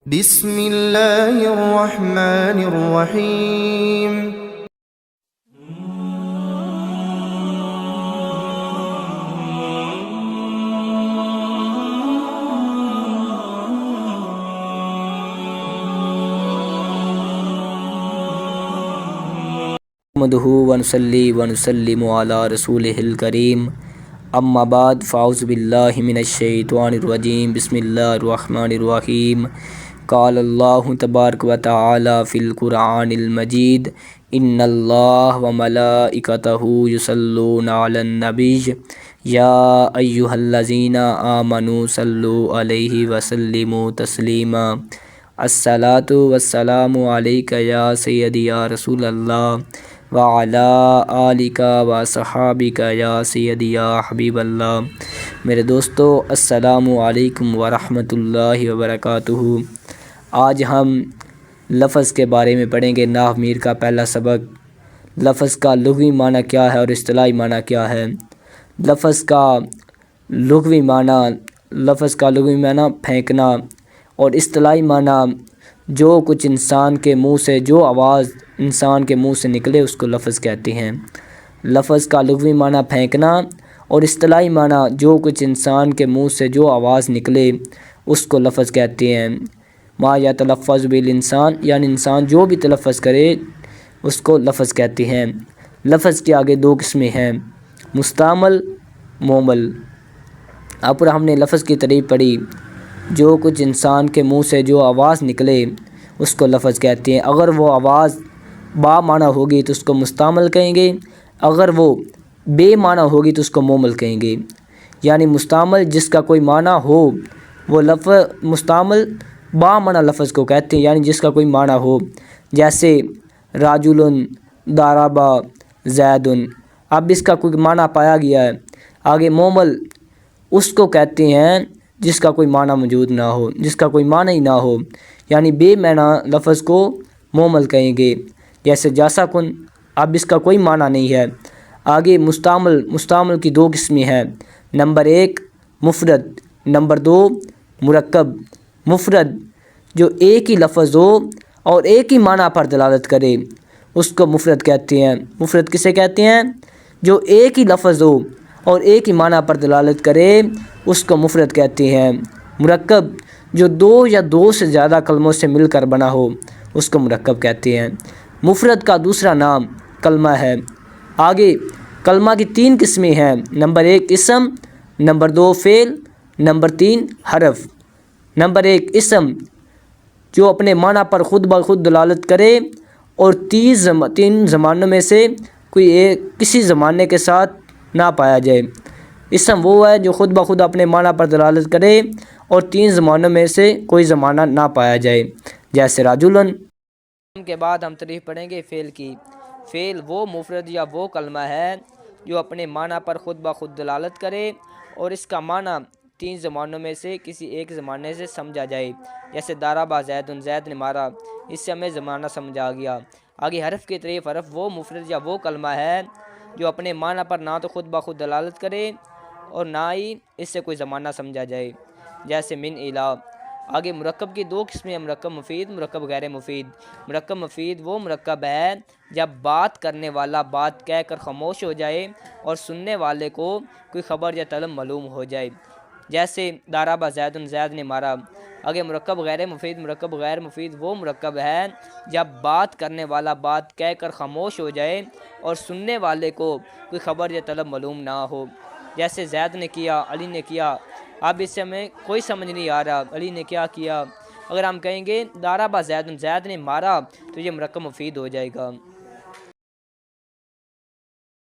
بسم اللہ الرحمن الرحیم۔ نحمدہ ونصلی ونسلم علی رسولہ الکریم، اما بعد فاعوذ باللہ من الشیطان الرجیم، بسم اللہ الرحمن الرحیم۔ قال اللہ تبارک و تعالی فی القرآن المجید، ان اللہ وملائکتہ یصلون علی النبی یا ایہا الذین آمنوا صلوا علیہ وسلموا تسلیما۔ الصلاۃ والسلام علیک یا سیدی یا رسول اللہ وعلی آلک و صحابک یا سیدی یا حبیب اللہ۔ میرے دوستو، السلام علیکم ورحمۃ اللہ وبرکاتہ۔ آج ہم لفظ کے بارے میں پڑھیں گے۔ نحو میر کا پہلا سبق، لفظ کا لغوی معنی کیا ہے اور اصطلاحی معنی کیا ہے۔ لفظ کا لغوی معنی پھینکنا، اور اصطلاحی معنی جو کچھ انسان کے منہ سے، جو آواز انسان کے منہ سے نکلے اس کو لفظ کہتے ہیں۔ لفظ کا لغوی معنی پھینکنا اور اصطلاحی معنی جو کچھ انسان کے منہ سے جو آواز نکلے اس کو لفظ کہتے ہیں۔ ما یتلفظ بالانسان، یعنی انسان جو بھی تلفظ کرے اس کو لفظ کہتے ہیں۔ لفظ کے آگے دو قسمیں ہیں، مستعمل، مومل۔ اب ہم نے لفظ کی تعریف پڑھی، جو کچھ انسان کے منہ سے جو آواز نکلے اس کو لفظ کہتے ہیں۔ اگر وہ آواز با معنی ہوگی تو اس کو مستعمل کہیں گے، اگر وہ بے معنی ہوگی تو اس کو مومل کہیں گے۔ یعنی مستعمل جس کا کوئی معنی ہو وہ لفظ، مستعمل با معنی لفظ کو کہتے ہیں، یعنی جس کا کوئی معنی ہو، جیسے راجل، ضرب زید۔ اب اس کا کوئی معنی پایا گیا ہے۔ آگے مومل اس کو کہتے ہیں جس کا کوئی معنی موجود نہ ہو، جس کا کوئی معنی ہی نہ ہو، یعنی بے معنی لفظ کو مومل کہیں گے، جیسے جاسا کن۔ اب اس کا کوئی معنی نہیں ہے۔ آگے مستعمل کی دو قسمیں ہیں، نمبر ایک مفرد، نمبر دو مرکب۔ مفرد جو ایک ہی لفظ ہو اور ایک ہی معنی پر دلالت کرے اس کو مفرد کہتے ہیں۔ مفرد کسے کہتے ہیں؟ جو ایک ہی لفظ ہو اور ایک ہی معنی پر دلالت کرے اس کو مفرد کہتے ہیں۔ مرکب جو دو یا دو سے زیادہ کلموں سے مل کر بنا ہو اس کو مرکب کہتے ہیں۔ مفرد کا دوسرا نام کلمہ ہے۔ آگے کلمہ کی تین قسمیں ہیں، نمبر ایک اسم، نمبر دو فعل، نمبر تین حرف۔ نمبر ایک اسم جو اپنے معنی پر خود بخود دلالت کرے اور تین زمانوں میں سے کوئی ایک کسی زمانے کے ساتھ نہ پایا جائے۔ اسم وہ ہے جو خود بخود اپنے معنی پر دلالت کرے اور تین زمانوں میں سے کوئی زمانہ نہ پایا جائے، جیسے راجلن۔ کے بعد ہم تعریف پڑھیں گے فعل کی۔ فعل وہ مفرد یا وہ کلمہ ہے جو اپنے معنی پر خود بخود دلالت کرے اور اس کا معنی تین زمانوں میں سے کسی ایک زمانے سے سمجھا جائے، جیسے ضرب زید، زید نے مارا، اس سے ہمیں زمانہ سمجھ آ گیا۔ آگے حرف کی تعریف، حرف وہ مفرد یا وہ کلمہ ہے جو اپنے معنی پر نہ تو خود بخود دلالت کرے اور نہ ہی اس سے کوئی زمانہ سمجھا جائے، جیسے من الہ۔ آگے مرکب کی دو قسمیں، مرکب مفید، مرکب غیر مفید۔ مرکب مفید وہ مرکب ہے جب بات کرنے والا بات کہہ کر خاموش ہو جائے اور سننے والے کو کوئی خبر یا طلب معلوم ہو جائے، جیسے ضرب زید، زید نے مارا۔ آگے مرکب غیر مفید، مرکب غیر مفید وہ مرکب ہے جب بات کرنے والا بات کہہ کر خاموش ہو جائے اور سننے والے کو کوئی خبر یا طلب معلوم نہ ہو، جیسے زید نے کیا، علی نے کیا۔ اب اس سے ہمیں کوئی سمجھ نہیں آ رہا علی نے کیا کیا۔ اگر ہم کہیں گے ضرب زید، زید نے مارا تو یہ مرکب مفید ہو جائے گا۔